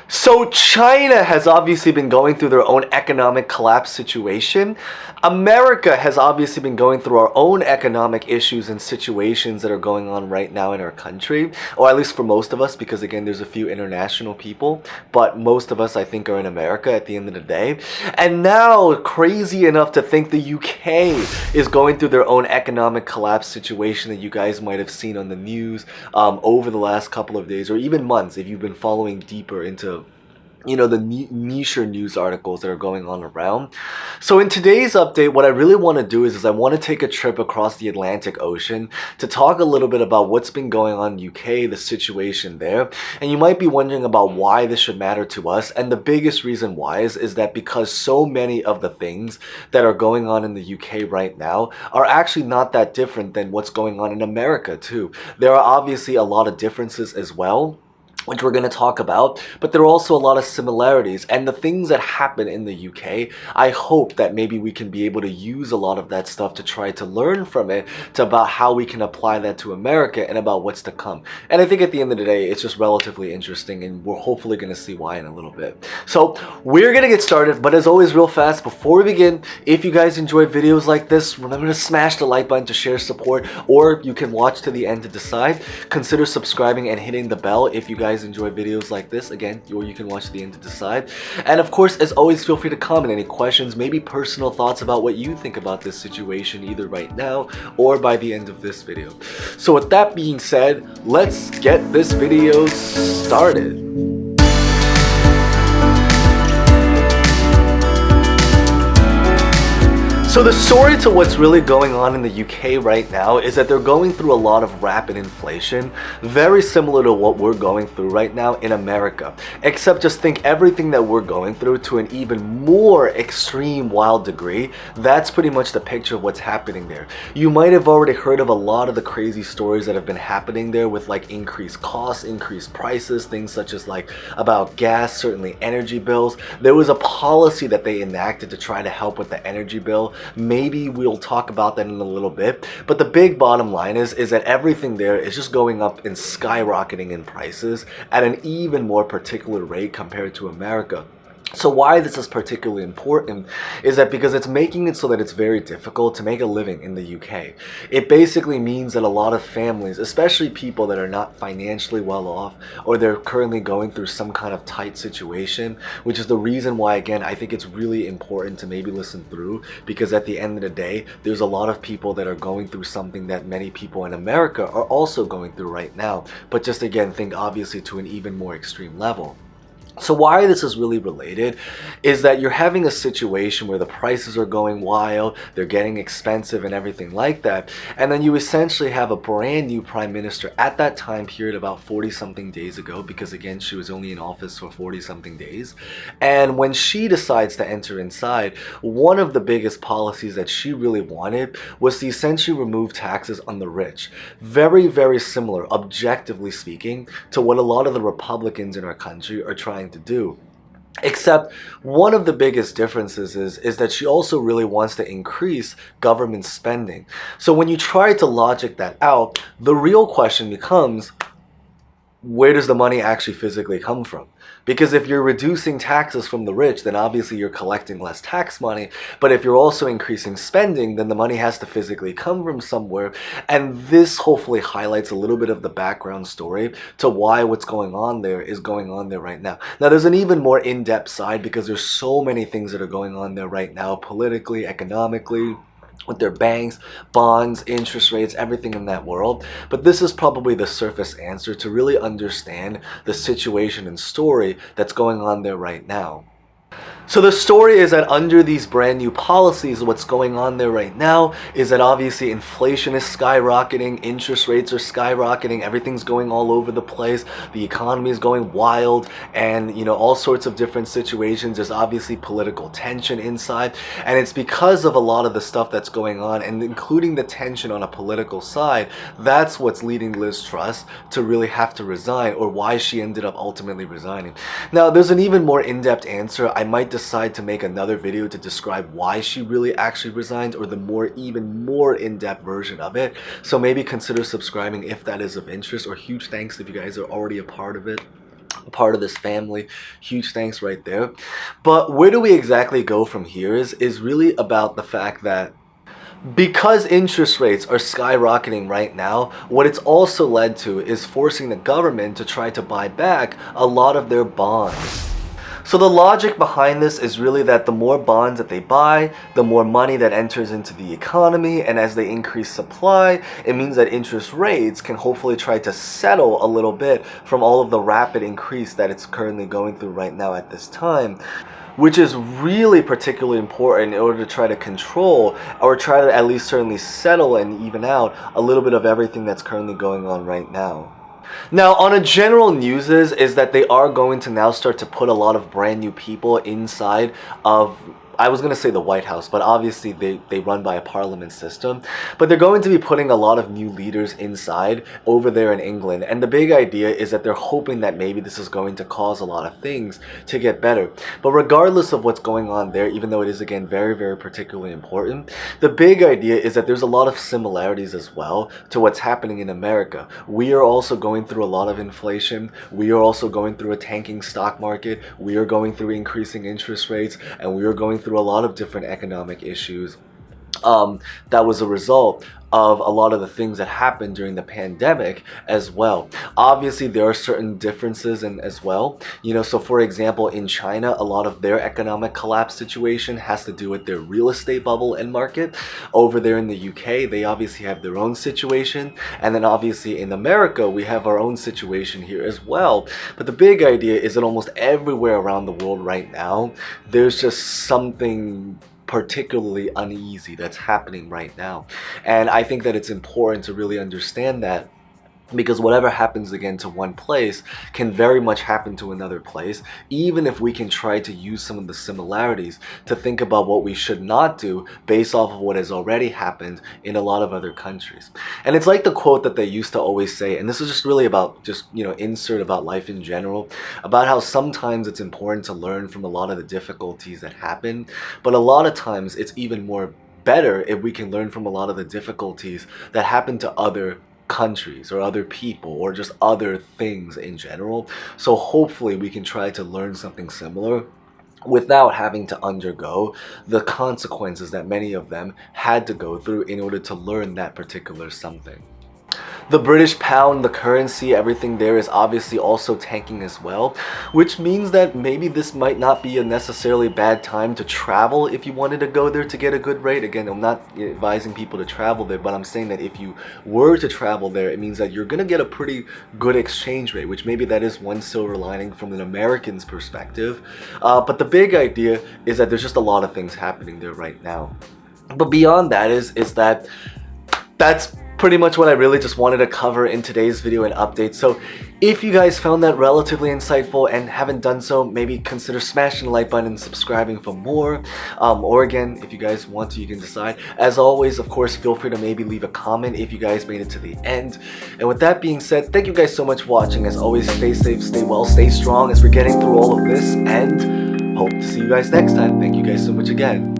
So China has obviously been going through their own economic collapse situation. America has obviously been going through our own economic issues and situations that are going on right now in our country, or at least for most of us, because again, there's a few international people, but most of us, I think, are in America at the end of the day. And now, crazy enough to think the UK is going through their own economic collapse situation that you guys might have seen on the news over the last couple of days, or even months if you've been following deeper into the niche news articles that are going on around. So in today's update, what I really want to do is I want to take a trip across the Atlantic Ocean to talk a little bit about what's been going on in UK, the situation there. And you might be wondering about why this should matter to us. And the biggest reason why is that because so many of the things that are going on in the UK right now are actually not that different than what's going on in America too. There are obviously a lot of differences as well, which we're going to talk about, but there are also a lot of similarities. And the things that happen in the UK, I hope that maybe we can be able to use a lot of that stuff to try to learn from it, to about how we can apply that to America and about what's to come. And I think at the end of the day, it's just relatively interesting, and we're hopefully going to see why in a little bit. So we're going to get started, but as always, real fast, before we begin, if you guys enjoy videos like this, remember to smash the like button to share support, or you can watch to the end to decide. Consider subscribing and hitting the bell if you guys enjoy videos like this, again, or you can watch the end to decide. And of course, as always, feel free to comment any questions, maybe personal thoughts about what you think about this situation, either right now or by the end of this video. So with that being said, let's get this video started. So the story to what's really going on in the UK right now is that they're going through a lot of rapid inflation, very similar to what we're going through right now in America. Except just think everything that we're going through to an even more extreme, wild degree. That's pretty much the picture of what's happening there. You might have already heard of a lot of the crazy stories that have been happening there with like increased costs, increased prices, things such as like about gas, certainly energy bills. There was a policy that they enacted to try to help with the energy bill. Maybe we'll talk about that in a little bit, but the big bottom line is that everything there is just going up and skyrocketing in prices at an even more particular rate compared to America. So why this is particularly important is that because it's making it so that it's very difficult to make a living in the UK. It basically means that a lot of families, especially people that are not financially well off, or they're currently going through some kind of tight situation, which is the reason why, again, I think it's really important to maybe listen through, because at the end of the day, there's a lot of people that are going through something that many people in America are also going through right now, but just again, think obviously to an even more extreme level. So why this is really related is that you're having a situation where the prices are going wild, they're getting expensive and everything like that, and then you essentially have a brand new prime minister at that time period about 40 something days ago, because again, she was only in office for 40 something days. And when she decides to enter inside, one of the biggest policies that she really wanted was to essentially remove taxes on the rich. Very, very similar, objectively speaking, to what a lot of the Republicans in our country are trying to do. Except one of the biggest differences is that she also really wants to increase government spending. So when you try to logic that out, the real question becomes, where does the money actually physically come from? Because if you're reducing taxes from the rich, then obviously you're collecting less tax money. But if you're also increasing spending, then the money has to physically come from somewhere. And this hopefully highlights a little bit of the background story to why what's going on there is going on there right now. Now, there's an even more in-depth side, because there's so many things that are going on there right now, politically, economically, with their banks, bonds, interest rates, everything in that world. But this is probably the surface answer to really understand the situation and story that's going on there right now. So the story is that under these brand new policies, what's going on there right now is that obviously inflation is skyrocketing, interest rates are skyrocketing, everything's going all over the place, the economy is going wild, and all sorts of different situations. There's obviously political tension inside, and it's because of a lot of the stuff that's going on, and including the tension on a political side, that's what's leading Liz Truss to really have to resign, or why she ended up ultimately resigning. Now, there's an even more in-depth answer. I might decide to make another video to describe why she really actually resigned, or the even more in-depth version of it. So maybe consider subscribing if that is of interest, or huge thanks if you guys are already a part of it. part of this family. Huge thanks right there. But where do we exactly go from here is really about the fact that because interest rates are skyrocketing right now, what it's also led to is forcing the government to try to buy back a lot of their bonds. So the logic behind this is really that the more bonds that they buy, the more money that enters into the economy, and as they increase supply, it means that interest rates can hopefully try to settle a little bit from all of the rapid increase that it's currently going through right now at this time, which is really particularly important in order to try to control or try to at least certainly settle and even out a little bit of everything that's currently going on right now. Now, on a general news is that they are going to now start to put a lot of brand new people inside of, I was going to say the White House, but obviously they run by a parliament system. But they're going to be putting a lot of new leaders inside over there in England. And the big idea is that they're hoping that maybe this is going to cause a lot of things to get better. But regardless of what's going on there, even though it is, again, very, very particularly important, the big idea is that there's a lot of similarities as well to what's happening in America. We are also going through a lot of inflation. We are also going through a tanking stock market. We are going through increasing interest rates, and we are going through a lot of different economic issues that was a result of a lot of the things that happened during the pandemic as well. Obviously, there are certain differences as well. So for example, in China, a lot of their economic collapse situation has to do with their real estate bubble and market. Over there in the UK, they obviously have their own situation. And then obviously in America, we have our own situation here as well. But the big idea is that almost everywhere around the world right now, there's just something particularly uneasy that's happening right now. And I think that it's important to really understand that, because whatever happens again to one place can very much happen to another place, even if we can try to use some of the similarities to think about what we should not do based off of what has already happened in a lot of other countries. And it's like the quote that they used to always say, and this is just really about insert about life in general, about how sometimes it's important to learn from a lot of the difficulties that happen, but a lot of times it's even more better if we can learn from a lot of the difficulties that happen to other countries or other people or just other things in general. So hopefully we can try to learn something similar without having to undergo the consequences that many of them had to go through in order to learn that particular something. The British pound, the currency, everything there is obviously also tanking as well, which means that maybe this might not be a necessarily bad time to travel if you wanted to go there to get a good rate. Again, I'm not advising people to travel there, but I'm saying that if you were to travel there, it means that you're going to get a pretty good exchange rate, which maybe that is one silver lining from an American's perspective. But the big idea is that there's just a lot of things happening there right now. But beyond that is that that's pretty much what I really just wanted to cover in today's video and update. So if you guys found that relatively insightful and haven't done so, maybe consider smashing the like button and subscribing for more. Or again, if you guys want to, you can decide. As always, of course, feel free to maybe leave a comment if you guys made it to the end. And with that being said, thank you guys so much for watching. As always, stay safe, stay well, stay strong as we're getting through all of this, and hope to see you guys next time. Thank you guys so much again.